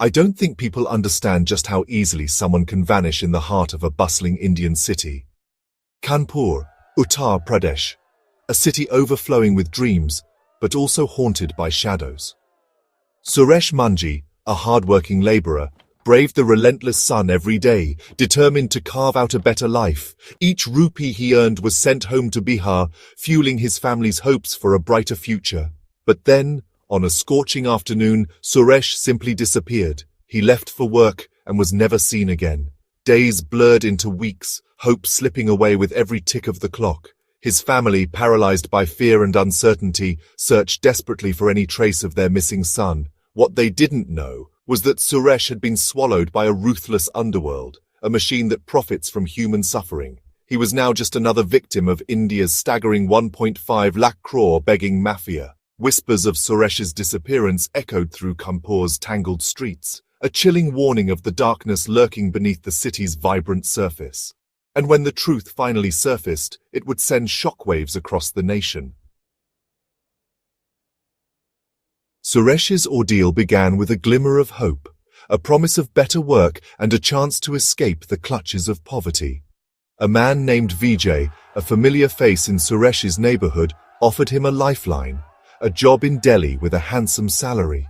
I don't think people understand just how easily someone can vanish in the heart of a bustling Indian city. Kanpur, Uttar Pradesh, a city overflowing with dreams, but also haunted by shadows. Suresh Manji, a hard-working laborer, braved the relentless sun every day, determined to carve out a better life. Each rupee he earned was sent home to Bihar, fueling his family's hopes for a brighter future. But then, on a scorching afternoon, Suresh simply disappeared. He left for work and was never seen again. Days blurred into weeks, hope slipping away with every tick of the clock. His family, paralyzed by fear and uncertainty, searched desperately for any trace of their missing son. What they didn't know was that Suresh had been swallowed by a ruthless underworld, a machine that profits from human suffering. He was now just another victim of India's staggering 1.5 lakh crore begging mafia. Whispers of Suresh's disappearance echoed through Kanpur's tangled streets, a chilling warning of the darkness lurking beneath the city's vibrant surface. And when the truth finally surfaced, it would send shockwaves across the nation. Suresh's ordeal began with a glimmer of hope, a promise of better work and a chance to escape the clutches of poverty. A man named Vijay, a familiar face in Suresh's neighborhood, offered him a lifeline, a job in Delhi with a handsome salary.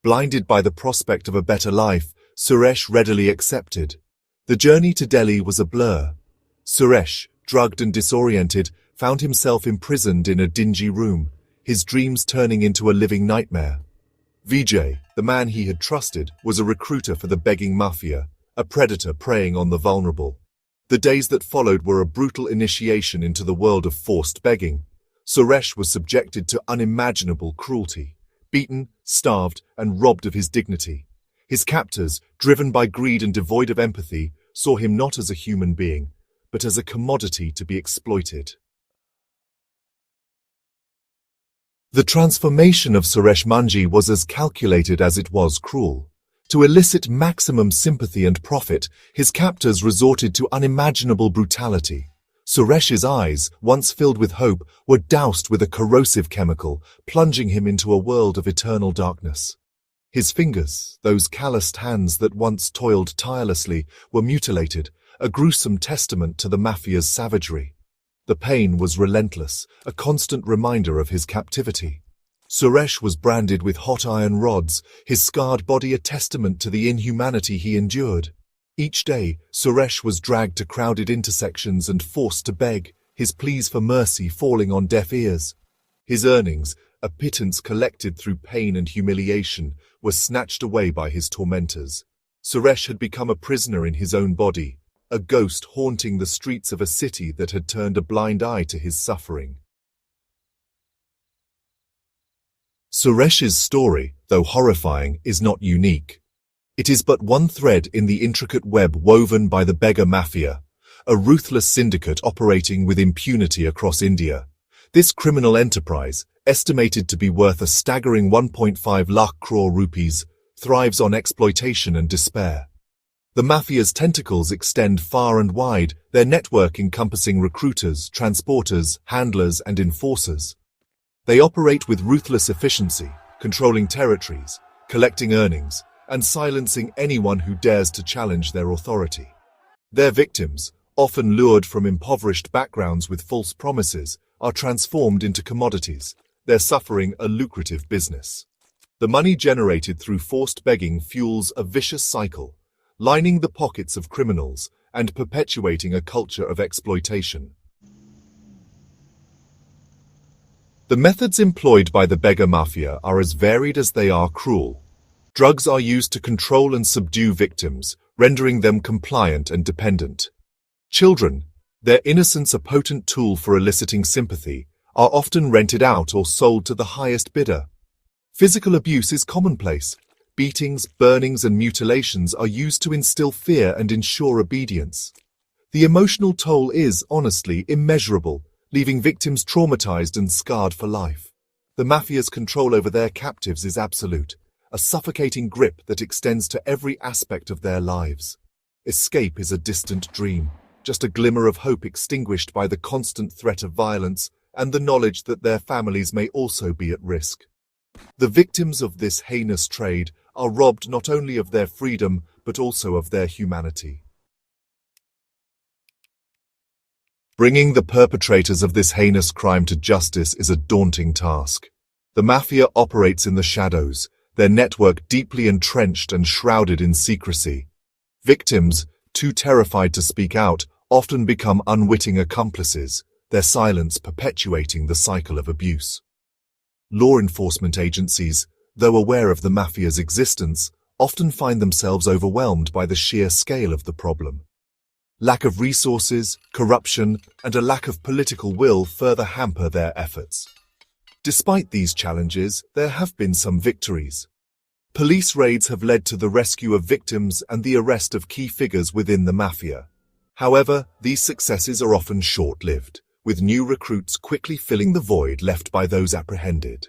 Blinded by the prospect of a better life, Suresh readily accepted. The journey to Delhi was a blur. Suresh, drugged and disoriented, found himself imprisoned in a dingy room, his dreams turning into a living nightmare. Vijay, the man he had trusted, was a recruiter for the begging mafia, a predator preying on the vulnerable. The days that followed were a brutal initiation into the world of forced begging. Suresh was subjected to unimaginable cruelty, beaten, starved, and robbed of his dignity. His captors, driven by greed and devoid of empathy, saw him not as a human being, but as a commodity to be exploited. The transformation of Suresh Manji was as calculated as it was cruel. To elicit maximum sympathy and profit, his captors resorted to unimaginable brutality. Suresh's eyes, once filled with hope, were doused with a corrosive chemical, plunging him into a world of eternal darkness. His fingers, those calloused hands that once toiled tirelessly, were mutilated, a gruesome testament to the mafia's savagery. The pain was relentless, a constant reminder of his captivity. Suresh was branded with hot iron rods, his scarred body a testament to the inhumanity he endured. Each day, Suresh was dragged to crowded intersections and forced to beg, his pleas for mercy falling on deaf ears. His earnings, a pittance collected through pain and humiliation, were snatched away by his tormentors. Suresh had become a prisoner in his own body, a ghost haunting the streets of a city that had turned a blind eye to his suffering. Suresh's story, though horrifying, is not unique. It is but one thread in the intricate web woven by the beggar mafia, a ruthless syndicate operating with impunity across India. This criminal enterprise, estimated to be worth a staggering 1.5 lakh crore rupees, thrives on exploitation and despair. The mafia's tentacles extend far and wide, their network encompassing recruiters, transporters, handlers, and enforcers. They operate with ruthless efficiency, controlling territories, collecting earnings, and silencing anyone who dares to challenge their authority. Their victims, often lured from impoverished backgrounds with false promises, are transformed into commodities, their suffering a lucrative business. The money generated through forced begging fuels a vicious cycle, lining the pockets of criminals and perpetuating a culture of exploitation. The methods employed by the beggar mafia are as varied as they are cruel. Drugs are used to control and subdue victims, rendering them compliant and dependent. Children, their innocence a potent tool for eliciting sympathy, are often rented out or sold to the highest bidder. Physical abuse is commonplace. Beatings, burnings, and mutilations are used to instill fear and ensure obedience. The emotional toll is, honestly, immeasurable, leaving victims traumatized and scarred for life. The mafia's control over their captives is absolute, a suffocating grip that extends to every aspect of their lives. Escape is a distant dream, just a glimmer of hope extinguished by the constant threat of violence and the knowledge that their families may also be at risk. The victims of this heinous trade are robbed not only of their freedom, but also of their humanity. Bringing the perpetrators of this heinous crime to justice is a daunting task. The Mafia operates in the shadows, their network deeply entrenched and shrouded in secrecy. Victims, too terrified to speak out, often become unwitting accomplices, their silence perpetuating the cycle of abuse. Law enforcement agencies, though aware of the Mafia's existence, often find themselves overwhelmed by the sheer scale of the problem. Lack of resources, corruption, and a lack of political will further hamper their efforts. Despite these challenges, there have been some victories. Police raids have led to the rescue of victims and the arrest of key figures within the Mafia. However, these successes are often short-lived, with new recruits quickly filling the void left by those apprehended.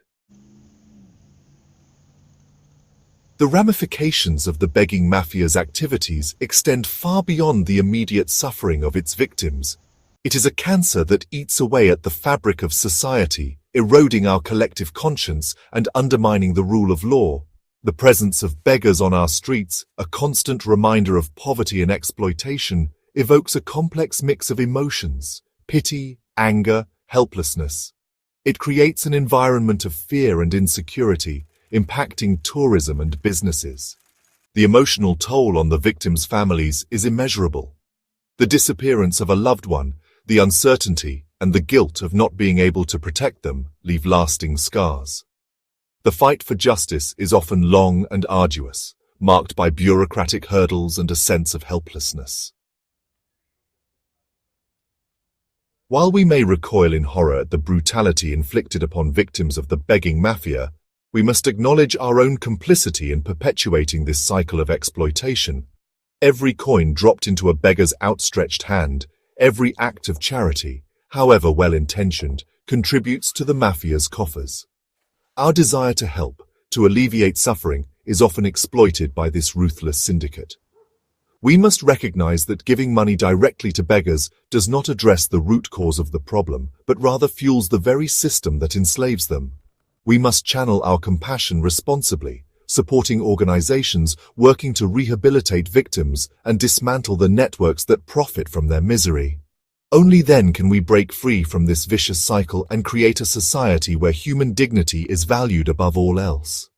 The ramifications of the begging mafia's activities extend far beyond the immediate suffering of its victims. It is a cancer that eats away at the fabric of society, eroding our collective conscience and undermining the rule of law. The presence of beggars on our streets, a constant reminder of poverty and exploitation, evokes a complex mix of emotions: pity, anger, helplessness. It creates an environment of fear and insecurity, impacting tourism and businesses. The emotional toll on the victims' families is immeasurable. The disappearance of a loved one, the uncertainty, and the guilt of not being able to protect them leave lasting scars. The fight for justice is often long and arduous, marked by bureaucratic hurdles and a sense of helplessness. While we may recoil in horror at the brutality inflicted upon victims of the begging mafia, we must acknowledge our own complicity in perpetuating this cycle of exploitation. Every coin dropped into a beggar's outstretched hand, every act of charity, however well-intentioned, contributes to the mafia's coffers. Our desire to help, to alleviate suffering, is often exploited by this ruthless syndicate. We must recognize that giving money directly to beggars does not address the root cause of the problem, but rather fuels the very system that enslaves them. We must channel our compassion responsibly, supporting organizations working to rehabilitate victims and dismantle the networks that profit from their misery. Only then can we break free from this vicious cycle and create a society where human dignity is valued above all else.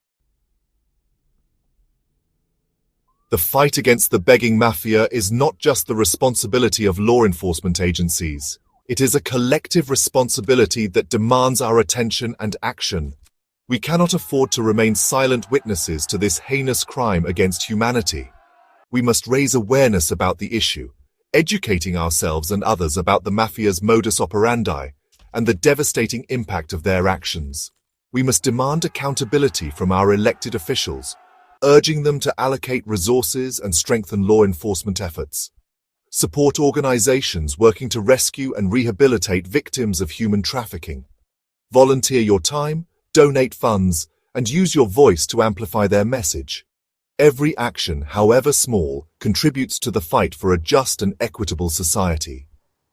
The fight against the begging mafia is not just the responsibility of law enforcement agencies. It is a collective responsibility that demands our attention and action. We cannot afford to remain silent witnesses to this heinous crime against humanity. We must raise awareness about the issue, educating ourselves and others about the mafia's modus operandi and the devastating impact of their actions. We must demand accountability from our elected officials, urging them to allocate resources and strengthen law enforcement efforts. Support organizations working to rescue and rehabilitate victims of human trafficking. Volunteer your time, donate funds, and use your voice to amplify their message. Every action, however small, contributes to the fight for a just and equitable society.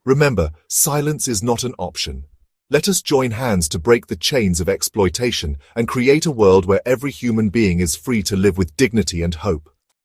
Remember, silence is not an option. Let us join hands to break the chains of exploitation and create a world where every human being is free to live with dignity and hope.